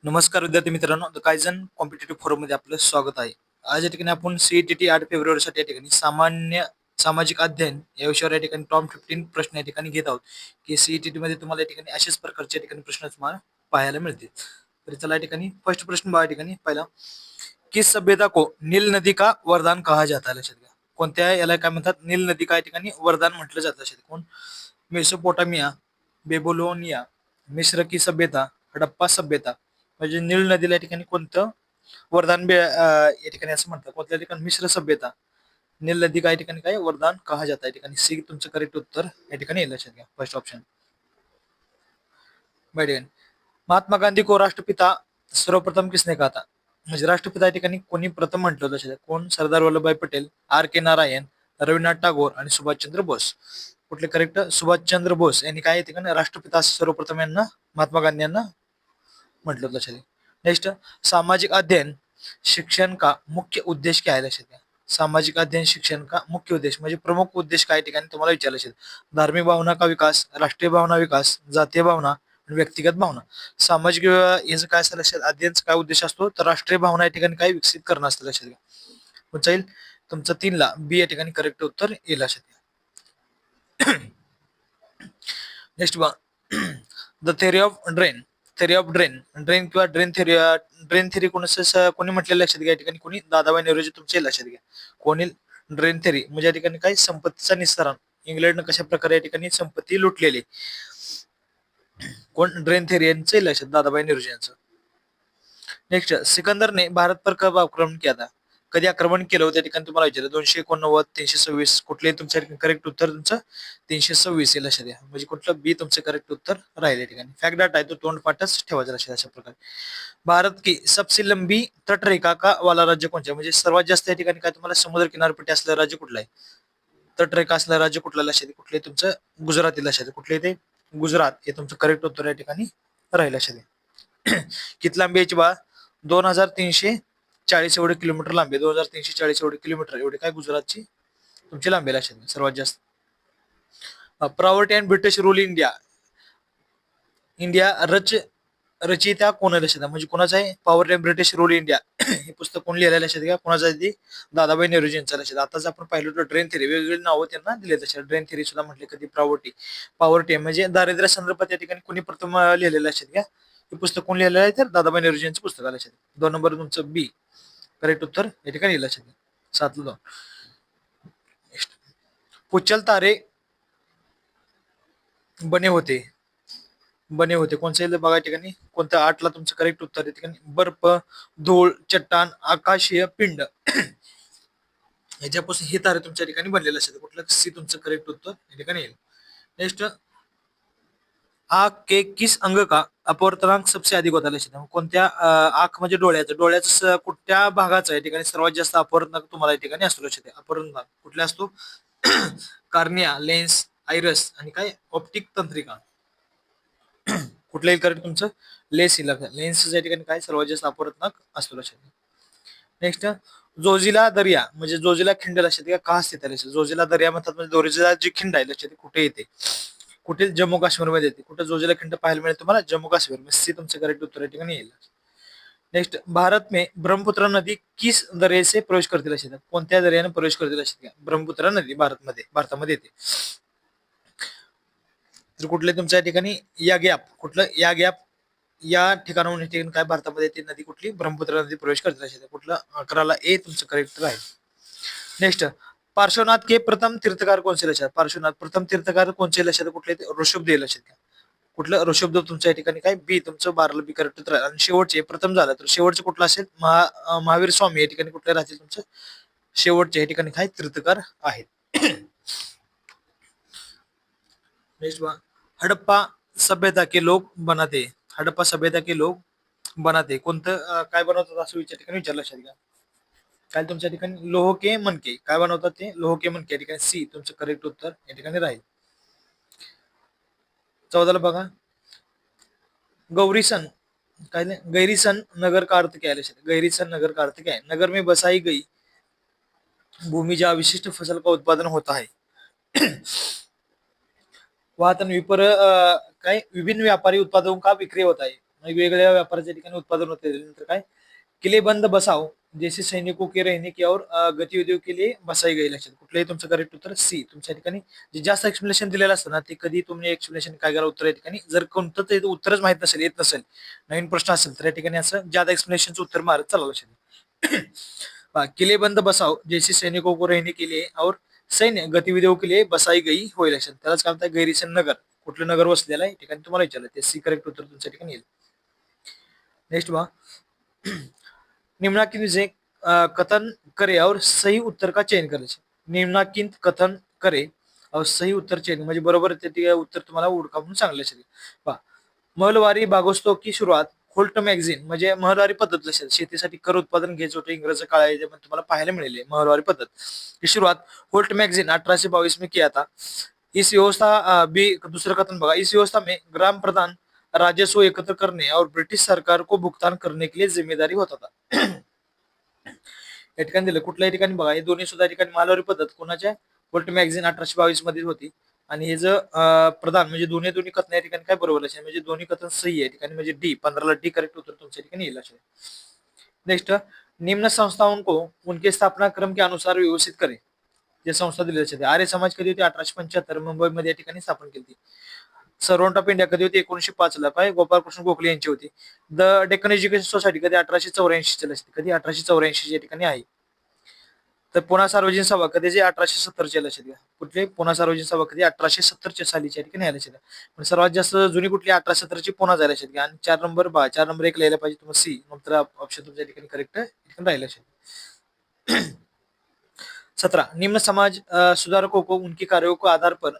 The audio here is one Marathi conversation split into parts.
नमस्कार विद्यार्थी मित्रांनो, द कायझन कॉम्पिटेटिव्ह फोरम मध्ये आपलं स्वागत आहे. आज या ठिकाणी आपण सीईटी 8 फेब्रुवारीसाठी या ठिकाणी सामाजिक अध्ययन या विषयावर या ठिकाणी टॉप 15 प्रश्न या ठिकाणी घेत आहोत की सीईटी मध्ये तुम्हाला या ठिकाणी अशाच प्रकारचे या ठिकाणी प्रश्न तुम्हाला पाहायला मिळतील. तर चला या ठिकाणी फर्स्ट प्रश्न बघा. या ठिकाणी पहिला, किस सभ्यता को नील नदी का वरदान कहा जाता है. लक्षात घ्या, कोणत्या याला काय म्हणतात, नील नदी का या ठिकाणी वरदान म्हटलं जातं. लक्षात घ्या. कोण? मेसोपोटामिया, बेबोलोनिया, मिस्र की सभ्यता, हडप्पा सभ्यता. म्हणजे नील नदीला या ठिकाणी कोणतं वरदान या ठिकाणी असं म्हणतात. कोणत्या ठिकाणी? मिश्र सभ्यता. नील नदी का या ठिकाणी काय वरदान कहा जाता. या ठिकाणी सी तुमचं करेक्ट उत्तर या ठिकाणी येईल. लक्षात घ्या, फर्स्ट ऑप्शन. महात्मा गांधी को राष्ट्रपिता सर्वप्रथम किसने कहा था. म्हणजे राष्ट्रपिता या ठिकाणी कोणी प्रथम म्हटलं. लक्षात घ्या, कोण? सरदार वल्लभभाई पटेल, आर के नारायण, रवींद्रनाथ टागोर आणि सुभाषचंद्र बोस. कुठले करेक्ट? सुभाषचंद्र बोस यांनी काय या ठिकाणी राष्ट्रपिता सर्वप्रथम यांना महात्मा गांधी यांना म्हटलं. लक्षात घ्या. नेक्स्ट, सामाजिक अध्ययन शिक्षण का मुख्य उद्देश क्या है. लक्षात घ्या, सामाजिक अध्ययन शिक्षण का मुख्य उद्देश म्हणजे प्रमुख उद्देश काय ठिकाणी तुम्हाला विचारलं असेल. धार्मिक भावना का विकास, राष्ट्रीय भावना विकास, जातीय भावना, व्यक्तिगत भावना. सामाजिक याचं काय असतं लक्षात, अध्ययनचा काय उद्देश असतो तर राष्ट्रीय भावना या ठिकाणी काय विकसित करणं असतं. लक्षात घ्या. कोणता येईल तुमचं 3ला बी या ठिकाणी करेक्ट उत्तर येईल. लक्षात घ्या. Next the theory of drain. Theory of drain किंवा ड्रेन थेअरी कोणी म्हटलेलं लक्षात घ्या. या ठिकाणी कोणी? दादाभाई नौरोजी तुमचे लक्षात घ्या. कोणी? ड्रेन थेअरी म्हणजे या ठिकाणी काय संपत्तीचा निस्तारण. इंग्लंडनं कशा प्रकारे या ठिकाणी संपत्ती लुटलेली. कोण? ड्रेन थेअरी यांचे लक्षात, दादाभाई नौरोजी यांचं. नेक्स्ट, सिकंदरने भारत पर कब आक्रमण किया था. कधी आक्रमण केलं होतं. त्या ठिकाणी तुम्हाला विचारलं. 289, 326. कुठले तुमच्या करेक्ट उत्तर तुमचं 326 लक्षात घ्या. म्हणजे कुठलं बी तुमचं करेक्ट उत्तर राहील. या ठिकाणी फॅक्ट डाटा आहे तो तोंडपाठच ठेवायचा. लक्षात अशा प्रकारे. भारत की सबसे लंबी तटरेखा का वाला राज्य कोणतं. म्हणजे सर्वात जास्त या ठिकाणी काय तुम्हाला समुद्र किनारपट्टी असलेलं राज्य कुठलं आहे. तटरेखा असलेलं राज्य कुठलं. लक्षात. कुठले तुमचं गुजरात लक्षात. कुठले ते? गुजरात हे तुमचं करेक्ट उत्तर या ठिकाणी राहील. लक्षात. किती लांबी याची बा? 2340 एवढे किलोमीटर लांबी. 2340 एवढे किलोमीटर एवढे काय गुजरातची तुमची लांबी. लक्षात सर्वात जास्त. Poverty and British rule India. India रचयिता कोण आहे. लक्षात. म्हणजे कोणाचं आहे? Poverty and British rule India हे पुस्तक कोण लिहिलेलं लक्षात घ्या. कोणाचं आहे ते? दादाभाई नौरोजी यांचं. लक्षात. आताच आपण पाहिलं होतं ड्रेन थेरी, वेगवेगळी नावं त्यांना दिले. तशा ड्रेन थेरी सुद्धा म्हटले. कधी? पॉवर्टी म्हणजे दारिद्र्य संदर्भात या ठिकाणी कोणी प्रथम लिहिलेलं. लक्षात घ्या. हे पुस्तक कोण लिहिलेलं आहे तर दादाभाई नौरोजी यांचं पुस्तक. लक्षात. 2 नंबर तुमचं बी करेक्ट उत्तर या ठिकाणी लक्षात घ्या. 7ला 2. पुच्चल तारे बने होते. कोणचं येईल बघा. ठिकाणी कोणतं? 8ला तुमचं करेक्ट उत्तर आहे. ठिकाणी बर्फ, धूळ, चट्टान, आकाशीय पिंड याच्यापासून हे तारे तुमच्या ठिकाणी बनलेले असतात. कुठलं? सी तुमचं करेक्ट उत्तर या ठिकाणी येईल. नेक्स्ट, आंख के किस अंग का अपवर्तनांक सबसे अधिक होता. लक्षात. कोणत्या? आंख म्हणजे डोळ्याचं कुठल्या भागाचा या ठिकाणी सर्वात जास्त अपवर्तनांक तुम्हाला या ठिकाणी असतो. लक्षात. अपवर्तनांक कुठला असतो? कार्निया, लेन्स, आयरस आणि काय ऑप्टिक तंत्रिका. कुठल्याही करेक्ट तुमचं लेन्स या ठिकाणी काय सर्वात जास्त अपवर्तनांक असतो. लक्षात. नेक्स्ट, जोजिला दर्या म्हणजे जोजिला खिंड. लक्षात घ्या का स्थित आहे. जोजिला दर्या म्हणतात म्हणजे जोजिला जी खिंड आहे. लक्षात. कुठे येते? कुठे? जम्मू काश्मीर मध्ये येते. कुठे जोजिला खिंड पाहायला मिळेल तुम्हाला? जम्मू काश्मीर. सी तुमचं करेक्ट उत्तर या ठिकाणी येईल. नेक्स्ट, भारत में ब्रह्मपुत्र नदी किस दर्या से प्रवेश करते. लक्षात. कोणत्या दर्याने प्रवेश करते. लक्षात घ्या. ब्रह्मपुत्र नदी भारतामध्ये येते. तर कुठले तुमच्या ठिकाणी? या गॅप. कुठलं? या ठिकाणाहून ठिकाणी काय भारतामध्ये येते नदी कुठली? ब्रह्मपुत्र नदी प्रवेश करते. लक्षात. कुठलं? 11ला ए तुमचं करेक्ट राहील. नेक्स्ट, पार्श्वनाथ के प्रथम तीर्थकार कोणचे. लक्षात. पार्श्वनाथ प्रथम तीर्थकार कोणचे. लक्षात. कुठले? ऋषभदेव. लक्षात घ्या. कुठलं? ऋषभदेव तुमच्या ठिकाणी काय बी तुमचं 12ला बी करेक्ट उत्तर. आणि शेवटचे प्रथम झालं तर शेवटचं कुठलं असेल? महावीर स्वामी या ठिकाणी कुठले राहतील तुमचं? शेवटच्या या ठिकाणी काय तीर्थकार आहेत. नेक्स्ट, हडप्पा सभ्यता के लोग बनाते. हडप्पा सभ्यता के लोग बनाते. कोणतं काय बनवतात असं ठिकाणी विचारलं. लक्षात घ्या. काय तुमच्या ठिकाणी? लोह के मनके. काय बनवतात ते? लोह के मनके. या ठिकाणी सी तुमचं करेक्ट उत्तर या ठिकाणी राहील. 14ला बघा. गौरी सन काय नाही. गैरी सन नगर का अर्थ क्या है. गैरी सन नगर का अर्थ क्या है? नगर में बसाई गई भूमि जहाँ विशिष्ट फसल का उत्पादन होता है. वाहतन काय विभिन्न व्यापारी उत्पादों का विक्रय होता है. वेगवेगळ्या व्यापाराच्या ठिकाणी उत्पादन होते. नंतर काय, किले बंद बसाव जैसे सैनिकों के रहने की और गतिविधियों के लिए बसाई गई लक्षात. कुठलंही तुमचं करेक्ट उत्तर सी. तुमच्या ठिकाणी जे जास्त एक्सप्लेनेशन दिलेलं असतं ना, ते कधी तुम्ही एक्सप्लेनेशन काय करा उत्तर या ठिकाणी, जर कोणतं ते उत्तरच माहित नसेल, येत नसेल, नवीन प्रश्न असेल, तर या ठिकाणी असं ज्यादा एक्सप्लेनेशनचं उत्तर मारत चाललं लक्षात. किले बंद बसाव जैसे सैनिकों को रहने के लिए और सैन्य गतिविधियों के लिए बसाई गई होय लक्षात. त्यालाच काय म्हणतात, गैरिसन नगर. कुठलं नगर वसलेलं आहे ठिकाणी तुम्हाला विचारलं, ते सी करेक्ट उत्तर तुमच्या ठिकाणी येईल. नेक्स्ट बघा, निम्नाकिन जे कथन करे और सही उत्तर का चयन करे. निम्नाकिन कथन करे और सही उत्तर चयन म्हणजे बरोबर ते उत्तर तुम्हाला उडका म्हणून सांगले असेल. पहा, महलवारी बागोत्सव की सुरुवात होल्ट मॅगझिन म्हणजे महलवारी पद्धत लक्षात. शेतीसाठी कर उत्पादन घ्यायचं होतं इंग्रज काळामध्ये तुम्हाला पाहायला मिळेल महलवारी पद्धत की सुरुवात होल्ट मॅगझिन 1822 में किया था. इस व्यवस्था भी दूसरा कथन बघा, इस व्यवस्था में ग्राम प्रधान राजस्व एकत्र करने और ब्रिटिश सरकार को भुगतान करने के लिए जिम्मेदारी होता था. या ठिकाणी दिलं कुठल्याही ठिकाणी बघा, हे दोन्ही सुद्धा ठिकाणी महालवारी पद्धत कोणाच्या, होल्ट मॅगझिन 1822 मध्ये होती. आणि हे जर प्रधान म्हणजे दोन्ही दोन्ही कथन या ठिकाणी काय बरोबर असेल, म्हणजे दोन्ही कथन सही आहे ठिकाणी, म्हणजे डी 15 ला डी करेक्ट उत्तर तुमच्या ठिकाणी येईल असेल. नेक्स्ट, निम्न संस्थाओं को उनके स्थापना क्रम के अनुसार व्यवस्थित करे. जे संस्था दिलेली असते, आर्य समाज कधी होती, 1875 मुंबईमध्ये या ठिकाणी स्थापन केली. सर्वंट ऑफ इंडिया कधी होती, 1905 ला, काय गोपाळकृष्ण गोखले यांची होती. द डेक्कन एज्युकेशन सोसायटी कधी, 1884 ची असते, कधी 1884 या ठिकाणी आहे. तर पुणा सार्वजनिक सभा कधी, जे 1870 च्या लक्षात घ्या. कुठले, पुणा सार्वजनिक सभा कधी 1870 सालीच्या ठिकाणी आल्या लक्षात. पण सर्वात जास्त जुनी कुठली, 1870 ची पुणा जायला लक्षात घ्या. आणि 4 नंबर 4 नंबर 1 लिहायला पाहिजे तुम्हाला सी. नंतर ऑप्शन तुमच्या ठिकाणी करेक्ट राहिलं लक्षात. 17 निम्न समाज सुधारकों को उनके कार्यों को आधार पर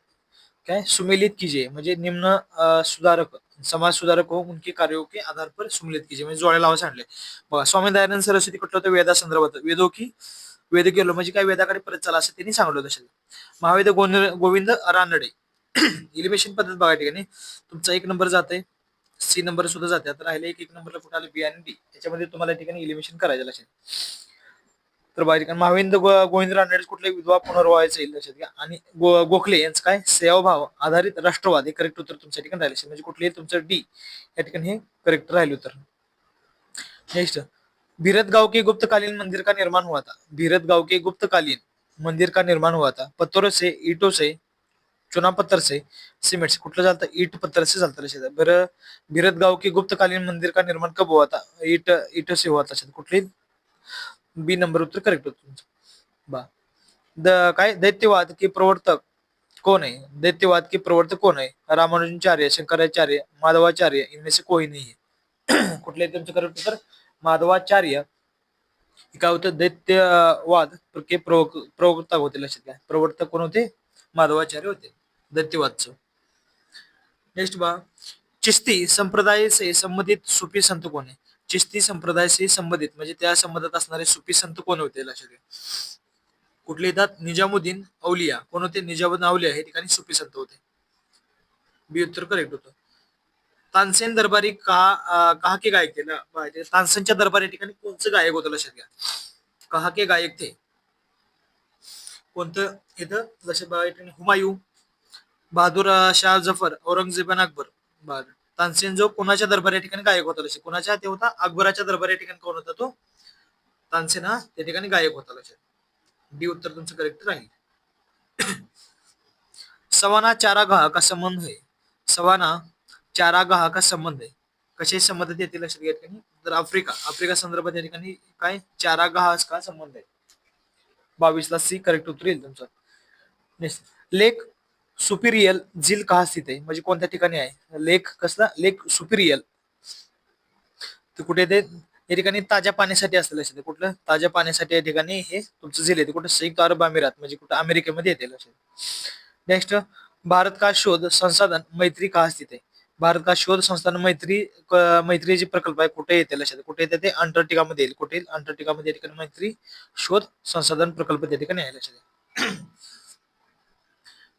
काय सुमेलित कीजिए. म्हणजे निम्न सुधारक समाज सुधारक हो उनके कार्यों के आधार पर सुमेलित कीजिए म्हणजे जोड्या लावा सांगले. बघा, स्वामी दयानंद सरस्वती कुठलं होतं, वेदा संदर्भात, वेदो की वेद गेलो म्हणजे काय, वेदाकडे परत चला असं त्यांनी सांगितलं होतं. महावेद गोविंद रानडे. इलिमिनेशन पद्धत बघा ठिकाणी तुमचा 1 नंबर जाते, सी नंबर सुद्धा जाते. आता राहिले 1 नंबरला कुठे आले, बी आणि डी. याच्यामध्ये तुम्हाला ठिकाणी इलिमिनेशन करायचं लक्षात. तर बाहेर महाविंद गोविंद रानडे कुठले, विधवा पुनर्वाहायचं येईल लक्षात घ्या. आणि गोखले यांचं काय, सेवाभाव आधारित राष्ट्रवाद. हे करेक्ट उत्तर तुमच्या ठिकाणी राहिले म्हणजे कुठले, तुमचं डी या ठिकाणी हे करेक्ट राहिले उत्तर. नेक्स्ट, भीरत गांव के गुप्तकालीन मंदिर का निर्माण हुआ था. भीरत गांव के गुप्तकालीन मंदिर का निर्माण हुआ था. पत्थरों से, ईटों से, चुना पत्थर से, सिमेंट से. कुठलं चालतं, ईट पत्थर से चालतं लक्षात. बरं, भीरत गांव के गुप्तकालीन मंदिर का निर्माण कब हुआ था, ईट से हुआ था. कुठली, बी नंबर उत्तर करेक्ट होतं तुमचं. बा, काय दैत्यवाद के प्रवर्तक कौन है. दैत्यवाद के प्रवर्तक कौन है, रामानुजाचार्य, शंकराचार्य, माधवाचार्य, इनमें से कोई नहीं है. कुठले तुमचं करेक्ट उत्तर माधवाचार्य. काय होतं, दैत्यवाद के प्रवर्तक होते लक्षात घ्या. प्रवर्तक कोण होते, माधवाचार्य होते दैत्यवादचं. नेक्स्ट बा, चिश्ती संप्रदाय से संबंधित सुफी संत कोण आहे. चिश्ती संप्रदाय से संबंधित म्हणजे त्या संबंधात असणारे सुफी संत कोण होते लक्षात घ्या. कुठले येतात, निजामुद्दीन औलिया. कोण होते, निजामुद्दीन औलिया हे ठिकाणी सुफी संत होते. बी उत्तर करेक्ट होतं. तानसेन दरबारी कहा के गायक थे ना, तानसेनच्या दरबारी ठिकाणी कोणचं गायक होतं लक्षात घ्या. कहा के गायक थे, कोणतं येतं लक्षात बघा. हुमायूं, बहादूर शाह जफर, औरंगजेब आणि अकबर. बरं, तानसेन जो कोणाच्या दरबार या ठिकाणी गायक होता लक्षात, कोणाच्या, ते होता अकबराच्या दरबार या ठिकाणी. कोण होता तो, तानसेन हा त्या ठिकाणी गायक होता लक्षात. डी उत्तर तुमचं करेक्ट राहील. सवाना चारागाह का संबंध है. सवाना चारागाह का संबंध आहे, कशाशी संबंधित येते लक्षात घ्या ठिकाणी. तर आफ्रिका संदर्भात या ठिकाणी काय, चारागाह का संबंध आहे. 22 ला सी करेक्ट उत्तर येईल तुमचं. नेक्स्ट, लेक सुपिरियल झील कहा स्थित आहे म्हणजे कोणत्या ठिकाणी आहे. लेक कसला, लेक सुपिरियल ते कुठे येते, या ठिकाणी ताज्या पाण्यासाठी असतं लक्षात. कुठलं, ताज्या पाण्यासाठी या ठिकाणी हे तुमचं झील येते. कुठं, संयुक्त अरब अमिरात म्हणजे कुठं, अमेरिकेमध्ये येते लक्षात. नेक्स्ट, भारत का शोध संसाधन मैत्री कहा स्थित आहे. भारत का शोध संस्थान मैत्री जे प्रकल्प आहे कुठे येते लक्षात. कुठे येते ते, अंटार्क्टिकामध्ये येईल. कुठे, अंटार्क्टिकामध्ये या ठिकाणी मैत्री शोध संसाधन प्रकल्प त्या ठिकाणी आहे लक्षात.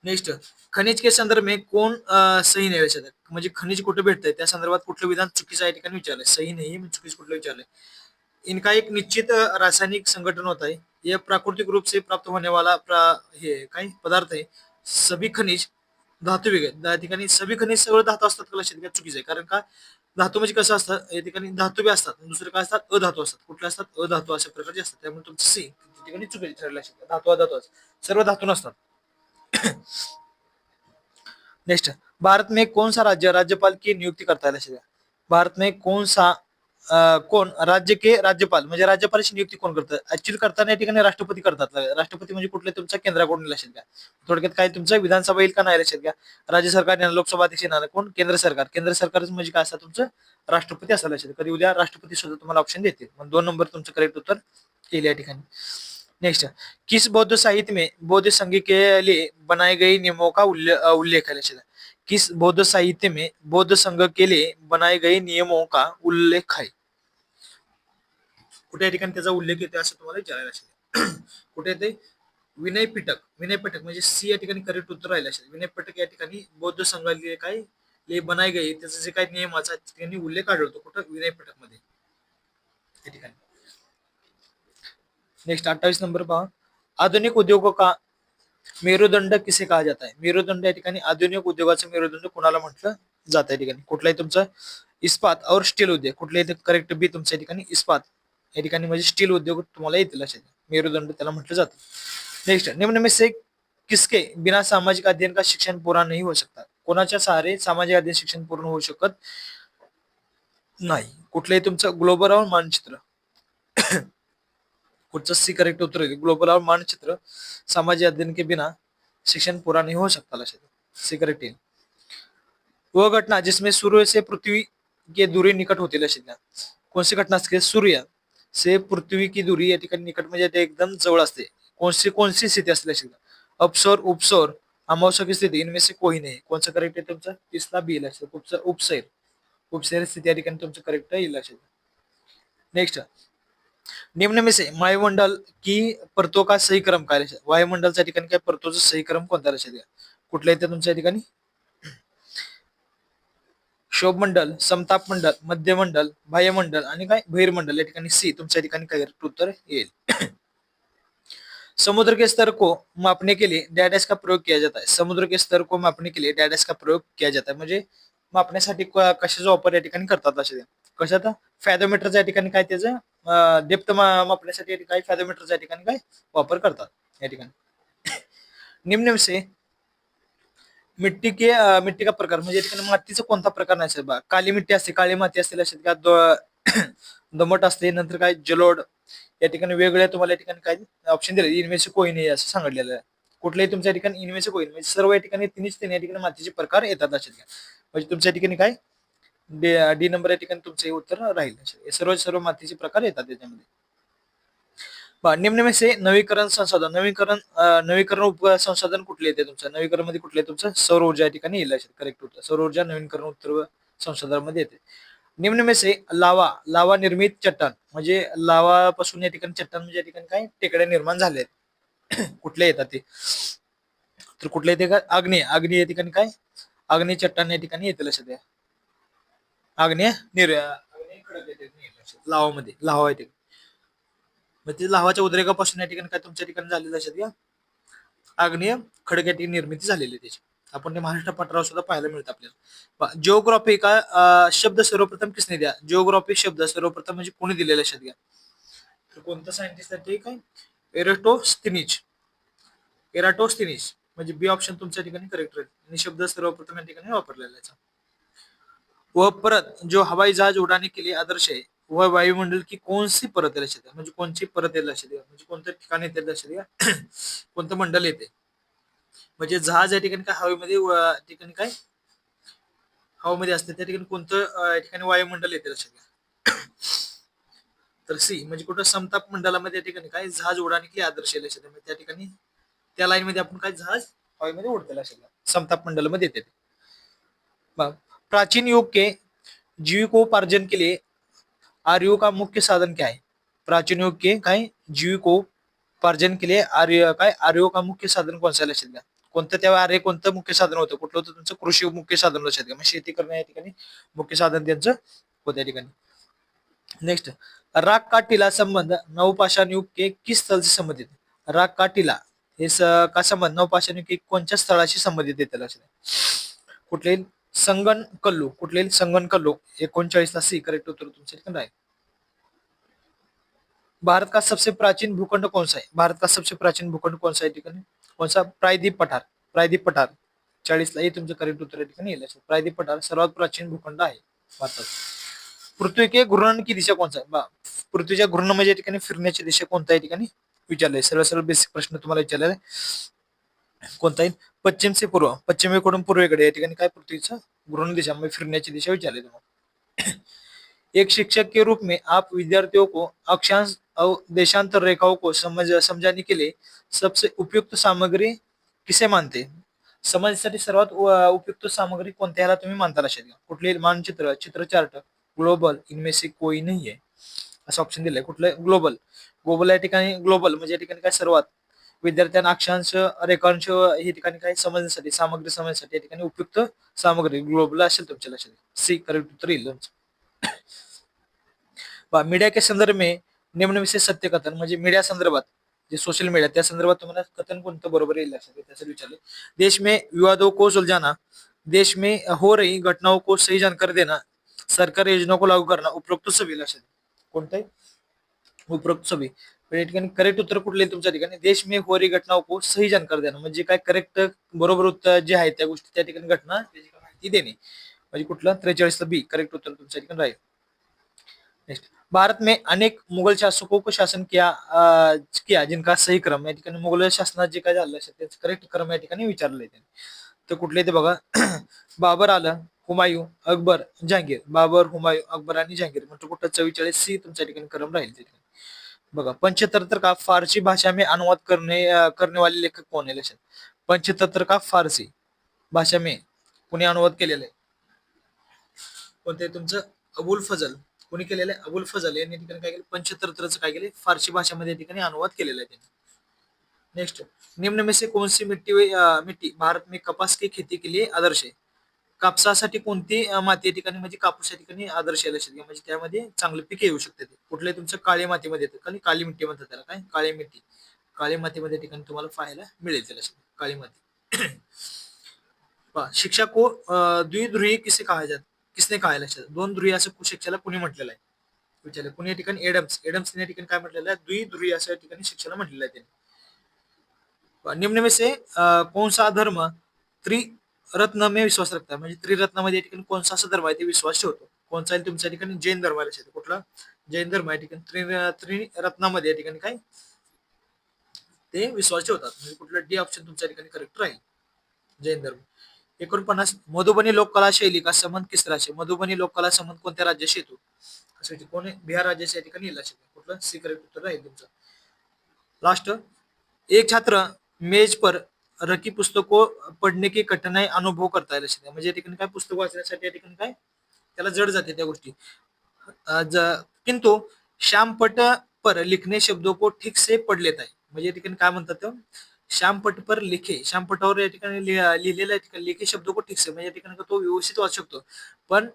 नेक्स्ट, खनिज के संदर्भ में कौन सही नाही लक्षात. म्हणजे खनिज कुठे भेटतंय त्या संदर्भात कुठलं विधान चुकीचं आहे ठिकाणी विचारलंय. सही नाही म्हणजे चुकीचं कुठलं विचारलंय. इनका एक निश्चित रासायनिक संगठन होता है, यह प्राकृतिक रूप से प्राप्त होने वाला हे काही पदार्थ आहे. सभी खनिज धातुविक आहे. त्या ठिकाणी सभी खनिज सगळं धातू असतात का लक्षात घ्या, चुकीचं आहे. कारण का, धातू म्हणजे कसं असतं, या ठिकाणी धातू बी असतात, दुसरे काय असतात, अधातू असतात. कुठले असतात, अधातू अशा प्रकारचे असतात. त्यामुळे तुमचं सी त्या ठिकाणी चुकीचे ठरले असेल. धातू अधातू असतात. सर्व धातू नसतात. नेक्स्ट, भारत में कौन सा राज्य राज्यपाल की नियुक्ती करता है लक्षात घ्या. भारत में कौन सा कोण राज्य के राज्यपाल म्हणजे राज्यपालाची नियुक्ती कोण करतं, ऍक्च्युअली करताना या ठिकाणी राष्ट्रपती करतात. राष्ट्रपती म्हणजे कुठले, तुमच्या केंद्राकडून लक्षात घ्या. थोडक्यात काय, तुमचं विधानसभा येईल का नाही लक्षात घ्या. राज्य सरकार येणार, लोकसभा अध्यक्ष येणार, कोण, केंद्र सरकार. केंद्र सरकार म्हणजे काय असतं, तुमचं राष्ट्रपती असायला लक्षात. कधी उद्या राष्ट्रपती सुद्धा तुम्हाला ऑप्शन देते. मग 2 नंबर तुमचं करेक्ट उत्तर येईल या ठिकाणी. नेक्स्ट, किस बौद्ध साहित्य में बौद्ध संघ के लिए बनाए गए नियमों का उल्लेख है लक्षात घ्या. किस बौद्ध साहित्य में बौद्ध संघ के लिए बनाए गए नियमों का उल्लेख है. कुठे या ठिकाणी त्याचा उल्लेख येते असं तुम्हाला विचारायला असेल. कुठे येते, विनय पिटक. विनय पिटक म्हणजे सी या ठिकाणी करेक्ट उत्तर राहिलं असेल. विनय पिटक या ठिकाणी बौद्ध संघाले काय ले बनाय गए त्याचं जे काही नियमाचा त्यांनी उल्लेख आढळतो कुठं, विनय पिटक मध्ये या ठिकाणी. नेक्स्ट 28 नंबर पहा, आधुनिक उद्योगों का मेरुदंड किसे कहा जाता है. मेरुदंड या ठिकाणी आधुनिक उद्योगाचं मेरुदंड कोणाला म्हटलं जातं या ठिकाणी. कुठलाही तुमचं इस्पात और स्टील उद्योग. कुठल्याही करेक्ट बी तुमच्या या ठिकाणी इस्पात या ठिकाणी म्हणजे स्टील उद्योग तुम्हाला येतील असे मेरुदंड त्याला म्हटलं जातं. नेक्स्ट, निम्न में से किसके बिना सामाजिक अध्ययन का शिक्षण पूरा नहीं हो सकता. कोणाच्या सहारे सामाजिक अध्ययन शिक्षण पूर्ण होऊ शकत नाही. कुठलंही तुमचं ग्लोबल और मानचित्र. कुठचं सी करेक्ट उत्तर आहे, ग्लोबल और मानचित्र सामाजिक अध्ययन के बिना शिक्षण पूरा नहीं हो सकता लक्षात. सी करेक्ट है. वह घटना जिसमें सूर्य से पृथ्वी की दूरी निकट होती लक्षात. कौन सी घटना असते, सूर्य से पृथ्वी की दूरी या ठिकाणी निकट म्हणजे ते एकदम जवळ असते. कोणती स्थिती असते लक्षात. अपसौर, उपसौर, अमावस्या की स्थिती, इनमें से कोई नाही. कोणचं करेक्ट आहे तुमचं, तिसरा बी लक्षात. उपसैर, उपसैर स्थिती या ठिकाणी तुमचं करेक्ट येईल लक्षात. नेक्स्ट, निम्न में से वायुमंडल की परतों का सही क्रम काय लक्षात. वायुमंडलच्या ठिकाणी काय परतोचा सही क्रम कोणता लक्षात घ्या. कुठल्या येते तुमच्या ठिकाणी, शोभमंडल, समतापमंडल, मध्यमंडल, बाह्यमंडल आणि काय बहिर्मंडल. या ठिकाणी सी तुमच्या ठिकाणी काय उत्तर येईल. समुद्र के स्तर को मापने के लिए डैडस का प्रयोग किया जाता है. समुद्र के स्तर को मापने के लिए डैडस का प्रयोग किया जाता है म्हणजे मापण्यासाठी कशाचा वापर या ठिकाणी करतात असे. कशात, फॅथोमीटरच्या ठिकाणी काय त्याचं डेप्थ मापण्यासाठी काय फॅथोमीटरच्या ठिकाणी काय वापर करतात या ठिकाणी. निम्न से मिट्टी का प्रकार म्हणजे या ठिकाणी मातीचा कोणता प्रकार नाही साहेब. काली मिट्टी असते, काळी माती असते लक्षात घ्या. दमट असते, नंतर काय जलोड. या ठिकाणी वेगवेगळ्या तुम्हाला या ठिकाणी काय ऑप्शन दिले, इनमेसे कोई नाही असं सांगितलेलं आहे. कुठल्याही तुमच्या ठिकाणी इनमेसे कोई म्हणजे सर्व या ठिकाणी तीन या ठिकाणी मातीचे प्रकार येतात लक्षात घ्या. म्हणजे तुमच्या ठिकाणी काय डी नंबर या ठिकाणी तुमचं उत्तर राहील. सर्व मातीचे प्रकार येतात त्याच्यामध्ये. निम्न में से नवीकरण संसाधन, नवीकरण संसाधन कुठले येते तुमचं, नवीकरण मध्ये कुठले तुमचं सौर ऊर्जा या ठिकाणी येईल करेक्ट उत्तर. सौर ऊर्जा नवीकरण उत्तर संसाधनामध्ये येते. निम्न में से लावा निर्मित चट्टान म्हणजे लावा पासून या ठिकाणी चट्टान म्हणजे या ठिकाणी काय टेकड्या निर्माण झाल्या आहेत. कुठले येतात ते, तर कुठले येते का आग्नेय या ठिकाणी काय आग्नेय चट्टान या ठिकाणी येते लक्षात द्या. आग्नेय खडक येते लावामध्ये, लावा येते. मग ते लावाच्या उद्रेकापासून या ठिकाणी काय तुमच्या ठिकाणी झालेलं लक्षात घ्या, आग्नेय खडक या ठिकाणी निर्मिती झालेली आहे त्याची. आपण ते महाराष्ट्र पठारावर सुद्धा पाहायला मिळतं आपल्याला. जिओग्राफी का शब्द सर्वप्रथम किसने द्या. जिओग्राफी शब्द सर्वप्रथम म्हणजे कोणी दिलेला लक्षात घ्या. तर कोणता सायंटिस्ट आहे ते काय एराटोस्थेनीज म्हणजे बी ऑप्शन तुमच्या ठिकाणी करेक्ट राहील. आणि शब्द सर्वप्रथम या ठिकाणी वापरलेला आहे. वह परत जो हवाई जहाज उड़ाने के लिए आदर्श है वह वायुमंडल की कौन सी परत आहे लक्षात घ्या. म्हणजे कोणची परत आहे लक्षात घ्या, म्हणजे कोणत्या ठिकाणी येते लक्षात घ्या. कोणतं मंडल येते म्हणजे जहाज या ठिकाणी काय हवेमध्ये ठिकाणी काय हवामध्ये असते त्या ठिकाणी कोणतं या ठिकाणी वायुमंडल येते लक्षात घ्या. तर सी म्हणजे कुठं समताप मंडलामध्ये या ठिकाणी काय जहाज उडाने के आदर्श आहे लक्षात घ्या. त्या ठिकाणी त्या लाईन मध्ये आपण काय जहाज हवेमध्ये उडते लक्षात घ्या. समताप मंडलामध्ये येते. प्राचीन युग के जीविकोपार्जन के लिए आर्यों का मुख्य साधन क्या है. प्राचीन युग के काय जीविकोपार्जन के लिए आर्यों का मुख्य साधन कौन सा लक्षात घ्या. कोणतं तेव्हा आर्य कोणतं मुख्य साधन होतं, कुठलं होतं तुमचं कृषी मुख्य साधन लक्षात घ्या. मग शेती करणं या ठिकाणी मुख्य साधन त्यांचं होतं या ठिकाणी. नेक्स्ट, राग का टीला संबंध नवपाषाण युग के किस स्थल से संबंधित. राग का टीला हे का संबंध नवपाषाण युग के कोणत्या स्थळाशी संबंधित येते लक्षात घ्या. कुठले संगन कल्लू, कुठले संगन कल्लू 39ला सी करेक्ट उत्तर तुमच्या ठिकाणी आहे. भारत का सबसे प्राचीन भूखंड कौन सा है? भारत का सबसे प्राचीन भूखंड कौन सा आहे ठिकाणी? कौन सा? प्रायद्वीप पठार. प्रायद्वीप पठार 40ला हे तुमचं करेक्ट उत्तर या ठिकाणी येईल. प्रायद्वीप पठार सर्वात प्राचीन भूखंड आहे भारतात. पृथ्वी के घूर्णन की दिशा कौन सा है? पृथ्वीच्या घूर्ण म्हणजे या ठिकाणी फिरण्याची दिशा कोणत्या या ठिकाणी विचारलंय. सरळ सरळ बेसिक प्रश्न तुम्हाला विचारलेला आहे. कोणता येईल? पश्चिम से पूर्व, पश्चिमेकडून पूर्वेकडे या ठिकाणी काय पृथ्वीचं घूर्ण दिशा म्हणजे फिरण्याची दिशा विचारली तुम्हाला. एक शिक्षक के रूप में आप विद्यार्थियों को अक्षांश और देशांतर रेखाओं को समझाने के लिए सबसे उपयुक्त सामग्री किसे मानते? समजण्यासाठी सर्वात उपयुक्त सामग्री कोणत्याला तुम्ही मानता लक्षात? कुठले? मानचित्र, चित्र चार्ट, ग्लोबल, इनमें से कोई नहीं है असं ऑप्शन दिलंय. कुठलं? ग्लोबल. ग्लोबल या ठिकाणी ग्लोबल म्हणजे या ठिकाणी काय सर्वात विद्यार्थ्यांना अक्षांश रेखांश हे ठिकाणी काय समजण्यासाठी सामग्री समजण्यासाठी या ठिकाणी उपयुक्त सामग्री ग्लोबल असेल तुमच्या लक्षात. सी करेक्ट उत्तर येईल. मीडिया के संदर्भ में निम्न विषय सत्य कथन म्हणजे मीडिया संदर्भात जे सोशल मीडिया त्या संदर्भात तुम्हाला कथन कोणतं बरोबर येईल लक्षात त्यासाठी विचारले. देश में विवादों को सुलझाना, देश में हो रही घटनाओं को सही जानकारी देना, सरकार योजनाओं को लागू करना, उपरोक्त सभी लक्षात. कोणतं? उपरोक्त सभी. या ठिकाणी करेक्ट उत्तर कुठले तुमच्या ठिकाणी? देश में हो रही घटनाओं को सही जानकारी देणं म्हणजे काय करेक्ट बरोबर उत्तर जे आहे त्या गोष्टी त्या ठिकाणी घटना त्याची माहिती देणे म्हणजे कुठलं? 43ला बी करेक्ट उत्तर तुमच्या ठिकाणी राहील. नेक्स्ट. भारत में अनेक मुगल शासकों को शासन किया जिनका सही क्रम या ठिकाणी मुघल शासनात जे काय झालं असेल त्याचं करेक्ट क्रम या ठिकाणी विचारलंय त्यांनी. तर कुठले ते बघा. बाबर आलं, हुमायूं, अकबर, जहांगीर. बाबर, हुमायूं, अकबर आणि जहांगीर म्हणजे कुठं? 44 सी तुमच्या ठिकाणी क्रम राहील. बघा. पंचतंत्र का फारसी भाषा में अनुवाद करने वाले लेखक कोण आहे? पंचतंत्र का फारसी भाषा में कोणी अनुवाद केलेला आहे? कोणते? तुमचं अबुल फजल. कोणी केलेलं आहे? अबुल फजल यांनी ठिकाणी काय केलं? पंचतंत्रचं काय केलं? फारसी भाषामध्ये ठिकाणी अनुवाद केलेला आहे त्यांनी. नेक्स्ट. निम्न में से कौन सी मिट्टी भारत में कपास की खेती के लिए आदर्श है? कापसासाठी कोणती माती या ठिकाणी म्हणजे कापूस या ठिकाणी आदर्श आहे लक्षात घ्या म्हणजे त्यामध्ये चांगलं पीक येऊ शकते. ते कुठले? तुमचं काळी मातीमध्ये येतं. खाली काळी मिट्टी म्हणतात त्याला. काय? काळी मिट्टी. काळी मातीमध्ये ठिकाणी तुम्हाला पाहायला मिळेल त्याला काळी माती. शिक्षा को द्विध्रुवी किसे कहा जाता? किसने कहा लक्षात? दोन ध्रुवी असं शिक्षाला कुणी म्हटलेलं आहे विचारलं. कुणी या ठिकाणी? एडम्स. एडम्स या ठिकाणी काय म्हटलेलं आहे? द्विध्रुवी असं या ठिकाणी शिक्षाला म्हटलेलं आहे त्यांनी. निम्न में से कौन सा धर्म त्रिरत्न में विश्वास रखता है म्हणजे त्रिरत्नामध्ये या ठिकाणी कोणता असा धर्म आहे ते विश्वास ठेवतो? कोणता आहे तुमच्या ठिकाणी? जैन धर्म आहे. कुठला? जैन धर्म या ठिकाणी त्रिरत्नामध्ये या ठिकाणी काय ते विश्वास ठेवतात म्हणजे कुठलं? डी ऑप्शन तुमच्या ठिकाणी करेक्ट राहील. जैन धर्म. 49. मधुबनी लोककला शैली का संबंध किस राज्य? मधुबनी लोककला संबंध कोणत्या राज्याशी येतो? असं कोण? बिहार राज्याच्या ठिकाणी येईल. कुठलं? सी करेक्ट उत्तर राहील तुमचं. लास्ट. एक छात्र मेज पर रखी पुस्तकों पढ़ने की कठिनाई अनुभव करता है म्हणजे या ठिकाणी काय पुस्तक वाचण्यासाठी या ठिकाणी काय त्याला जड जाते त्या गोष्टी. किंतु श्यामपट पर लिखने शब्दों को ठीक से पढ़ लेता है म्हणजे या ठिकाणी काय म्हणतात? श्यामपट पर लिखे, श्यामपटावर या ठिकाणी लिहिलेल्या ठिकाणी लिखे शब्दों को ठीक से म्हणजे या ठिकाणी तो व्यवस्थित वाचू शकतो. पण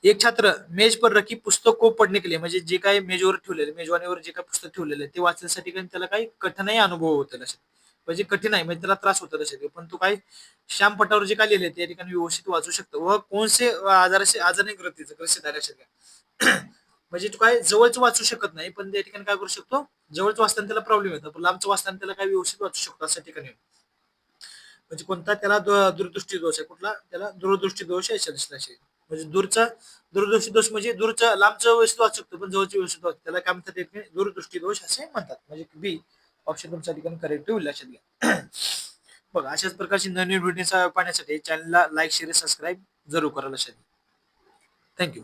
एक छात्र मेज पर रखी पुस्तक को पढ़ने के लिए म्हणजे जे काही मेजवर ठेवलेले मेजवानीवर जे काही पुस्तक ठेवलेलं आहे ते वाचण्यासाठी त्याला काही कठीणाई अनुभव होतो म्हणजे कठीण आहे म्हणजे त्याला त्रास होतो लक्षात. पण तो काय श्यामपटावर जे काय लिहिले ते या ठिकाणी व्यवस्थित वाचू शकतो. व कोणसे आजाराने ग्रसित आहे लक्षात घ्या. म्हणजे तो काय जवळच वाचू शकत नाही पण त्या ठिकाणी काय करू शकतो? जवळच वाचताना त्याला प्रॉब्लेम येतो पण लांबच वाचताना त्याला काय व्यवस्थित वाचू शकतो अशा ठिकाणी. म्हणजे कोणता? त्याला दूरदृष्टी दोष आहे. कुठला? त्याला दूरदृष्टी दोष आहे. म्हणजे दूरदृष्टी दोष म्हणजे दूरचा लांबचं व्यवस्थित वाचू शकतो पण जवळची व्यवस्थित वाचतो त्याला काय म्हणतात? दूरदृष्टी दोष असे म्हणतात. म्हणजे बी ऑप्शन तुमच्या ठिकाणी करेक्ट होईल लक्षात घ्या. बघा. अशाच प्रकारची नवीन व्हिडिओ पाहण्यासाठी चॅनलला लाईक शेअर सबस्क्राईब जरूर करा लक्षात घ्या. थँक्यू.